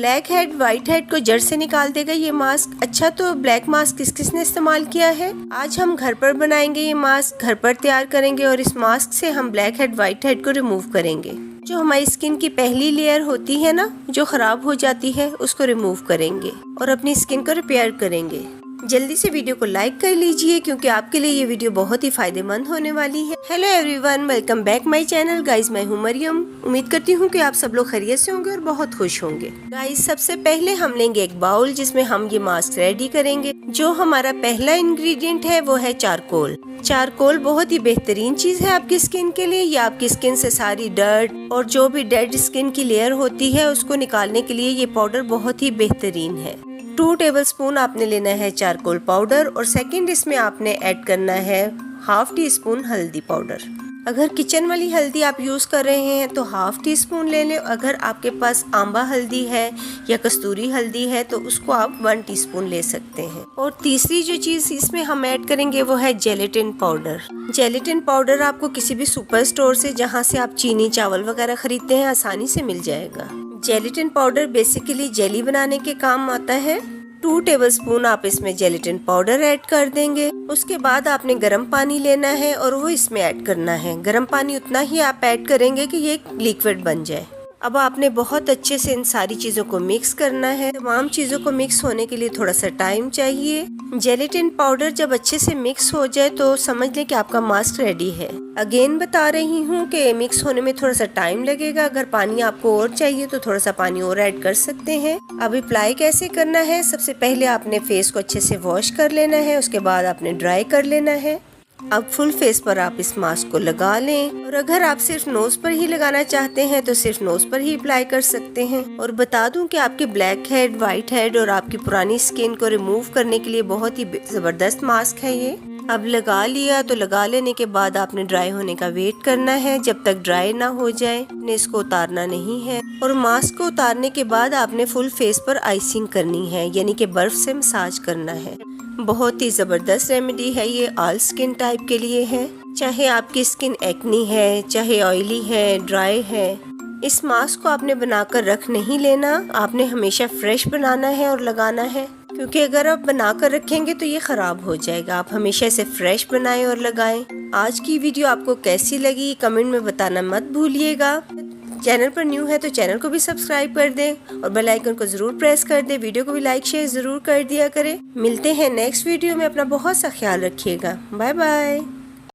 Black head white head को जड़ से निकाल देगा ये मास्क। अच्छा, तो ब्लैक मास्क किस किस ने इस्तेमाल किया है? आज हम घर पर बनाएंगे, ये मास्क घर पर तैयार करेंगे और इस मास्क से हम ब्लैक हेड व्हाइट हेड को रिमूव करेंगे। जो हमारी स्किन की पहली लेयर होती है ना, जो खराब हो जाती है, उसको रिमूव करेंगे और अपनी स्किन को रिपेयर करेंगे। जल्दी से वीडियो को लाइक कर लीजिए क्योंकि आपके लिए ये वीडियो बहुत ही फायदेमंद होने वाली है। Hello everyone, welcome back my channel. Guys, मैं हूँ मरियम। उम्मीद करती हूँ कि आप सब लोग खैरियत से होंगे और बहुत खुश होंगे। गाइस, सबसे पहले हम लेंगे एक बाउल जिसमें हम ये मास्क रेडी करेंगे। जो हमारा पहला इंग्रेडिएंट है वो है चारकोल। चारकोल बहुत ही बेहतरीन चीज है आपकी स्किन के लिए। ये आपकी स्किन से सारी डर्ट और जो भी डेड स्किन की लेयर होती है उसको निकालने के लिए ये पाउडर बहुत ही बेहतरीन है। 2 टेबलस्पून आपने लेना है चारकोल पाउडर और सेकंड इसमें आपने ऐड करना है हाफ टी स्पून हल्दी पाउडर। अगर किचन वाली हल्दी आप यूज कर रहे हैं तो हाफ टी स्पून ले लें। अगर आपके पास आंबा हल्दी है या कस्तूरी हल्दी है तो उसको आप 1 टीस्पून ले सकते हैं। और तीसरी जो चीज इसमें हम ऐड करेंगे वो है जेलेटिन पाउडर। जेलेटिन पाउडर आपको किसी भी सुपर स्टोर से, जहाँ से आप चीनी चावल वगैरह खरीदते हैं, आसानी से मिल जाएगा। जेलेटिन पाउडर बेसिकली जेली बनाने के काम आता है। 2 टेबलस्पून आप इसमें जेलेटिन पाउडर ऐड कर देंगे। उसके बाद आपने गर्म पानी लेना है और वो इसमें ऐड करना है। गर्म पानी उतना ही आप ऐड करेंगे कि ये लिक्विड बन जाए। अब आपने बहुत अच्छे से इन सारी चीज़ों को मिक्स करना है। तमाम चीज़ों को मिक्स होने के लिए थोड़ा सा टाइम चाहिए। जेलेटिन पाउडर जब अच्छे से मिक्स हो जाए तो समझ लें कि आपका मास्क रेडी है। अगेन बता रही हूँ कि मिक्स होने में थोड़ा सा टाइम लगेगा। अगर पानी आपको और चाहिए तो थोड़ा सा पानी और ऐड कर सकते हैं। अब अप्लाई कैसे करना है? सबसे पहले आपने फेस को अच्छे से वॉश कर लेना है, उसके बाद आपने ड्राई कर लेना है। अब फुल फेस पर आप इस मास्क को लगा लें और अगर आप सिर्फ नोज पर ही लगाना चाहते हैं तो सिर्फ नोज पर ही अप्लाई कर सकते हैं। और बता दूं कि आपके ब्लैक हेड, व्हाइट हेड और आपकी पुरानी स्किन को रिमूव करने के लिए बहुत ही जबरदस्त मास्क है ये। अब लगा लिया तो लगा लेने के बाद आपने ड्राई होने का वेट करना है। जब तक ड्राई ना हो जाए आपने इसको उतारना नहीं है। और मास्क को उतारने के बाद आपने फुल फेस पर आइसिंग करनी है, यानी कि बर्फ से मसाज करना है। बहुत ही ज़बरदस्त रेमेडी है ये, ऑल स्किन टाइप के लिए है। चाहे आपकी स्किन एक्नी है, चाहे ऑयली है, ड्राई है, इस मास्क को आपने बनाकर रख नहीं लेना। आपने हमेशा फ्रेश बनाना है और लगाना है, क्योंकि अगर आप बनाकर रखेंगे तो ये ख़राब हो जाएगा। आप हमेशा इसे फ्रेश बनाएं और लगाएं। आज की वीडियो आपको कैसी लगी कमेंट में बताना मत भूलिएगा। चैनल पर न्यू है तो चैनल को भी सब्सक्राइब कर दें और बेल आइकन को जरूर प्रेस कर दें। वीडियो को भी लाइक शेयर जरूर कर दिया करें। मिलते हैं नेक्स्ट वीडियो में। अपना बहुत सा ख्याल रखिएगा। Bye bye.